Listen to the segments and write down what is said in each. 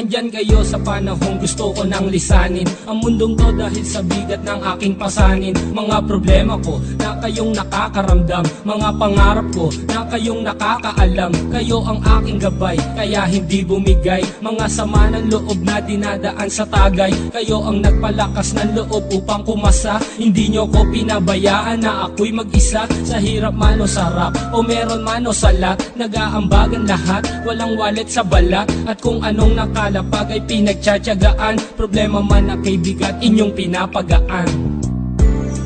Andyan kayo sa panahong gusto ko nang lisanin ang mundong to dahil sa bigat ng aking pasanin. Mga problema ko na kayong nakakaramdam, mga pangarap ko na kayong nakakaalam. Kayo ang aking gabay, kaya hindi bumigay. Mga sama ng loob na dinadaan sa tagay, kayo ang nagpalakas ng loob upang kumasa. Hindi nyo ko pinabayaan na ako'y mag-isa. Sa hirap man o sarap, o meron man o salat, nag-aambagan lahat, walang walet sa balat. At kung anong nakalapag ay pinagtsatsagaan, problema man na kay bigat inyong pinapagaan.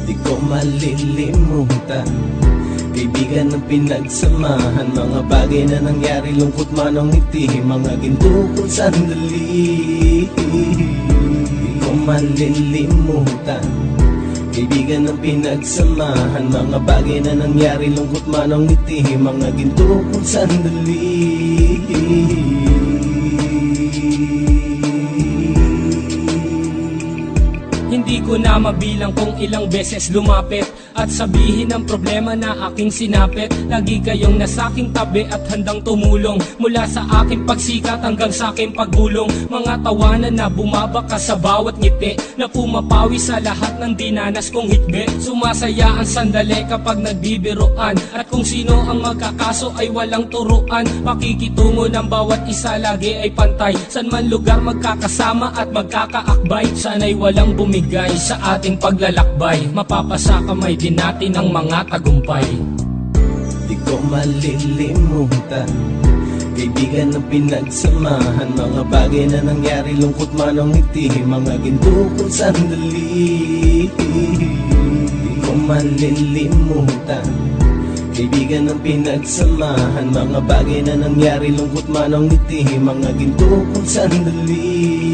Di ko malilimutan, kaibigan ng pinagsamahan, mga bagay na nangyari, lungkot man ang ngiti, mga ginto kong sandali. Di ko malilimutan, kaibigan ng pinagsamahan, mga bagay na nangyari, lungkot man ang ngiti, mga ginto kong sandali. Hindi ko na mabilang kung ilang beses lumapit at sabihin ang problema na aking sinapit. Lagi kayong nasa aking tabi at handang tumulong, mula sa aking pagsikat hanggang sa aking paggulong. Mga tawanan na bumabaka sa bawat ngiti, na pumapawi sa lahat ng dinanas kong higbi. Sumasaya ang sandali kapag nagbibiroan, at kung sino ang magkakaso ay walang turuan. Pakikitungo ng bawat isa lagi ay pantay, san man lugar magkakasama at magkakaakbay. Sana'y walang bumigay sa ating paglalakbay, mapapasa kamay din natin ang mga tagumpay. Di ko malilimutan, kaibigan ng pinagsamahan, mga bagay na nangyari, lungkot man ang ngiti, mga ginto kong sandali. Di ko malilimutan, kaibigan ng pinagsamahan, mga bagay na nangyari, lungkot man ang ngiti, mga ginto kong sandali.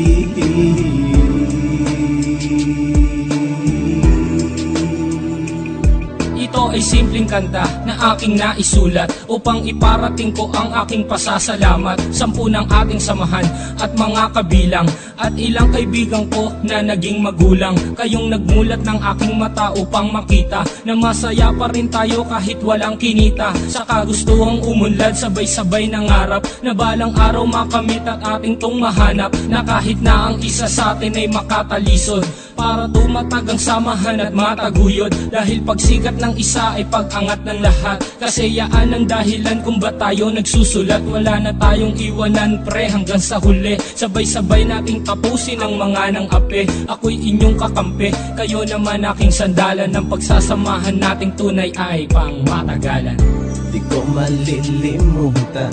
Ito ay simpleng kanta na aking naisulat upang iparating ko ang aking pasasalamat. 10 ng ating samahan at mga kabilang, at ilang kaibigan ko na naging magulang. Kayong nagmulat ng aking mata upang makita na masaya pa rin tayo kahit walang kinita. Sa kagustuhang umunlad, sabay-sabay nangarap na balang araw makamit at ating tong mahanap, na kahit na ang isa sa atin ay makatalisod, para tumatag ang samahan at mataguyod. Dahil pagsikat ng isa ay pag-angat ng lahat, kasi yaan ang dahilan kung ba tayo nagsusulat. Wala na tayong iwanan pre hanggang sa huli, sabay-sabay nating tapusin ang mga ng ape. Ako'y inyong kakampi, kayo naman aking sandalan, ng pagsasamahan nating tunay ay pang matagalan. Di ko malilimutan,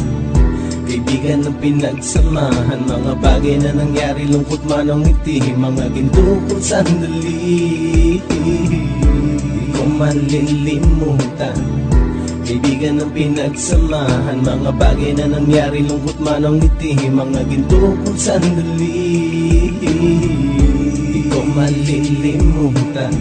kaibigan ng pinagsamahan, mga bagay na nangyari, lungkot man ang ngiti, mga ginto kong sandali. Di ko malilimutan, kaibigan ng pinagsamahan, mga bagay na nangyari, lungkot man ang ngiti, mga ginto kong sandali. Di ko malilimutan,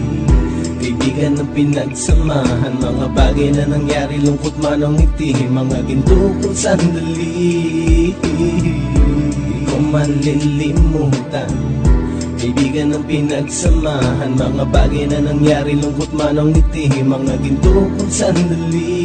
kaibigan ng pinagsamahan, mga bagay na nangyari, lungkot man ang ngiti, mga ginto kong sandali. Di ko malilimutan, kaibigan ng pinagsamahan, mga bagay na nangyari, lungkot man ang ngiti, mga ginto kong sandali.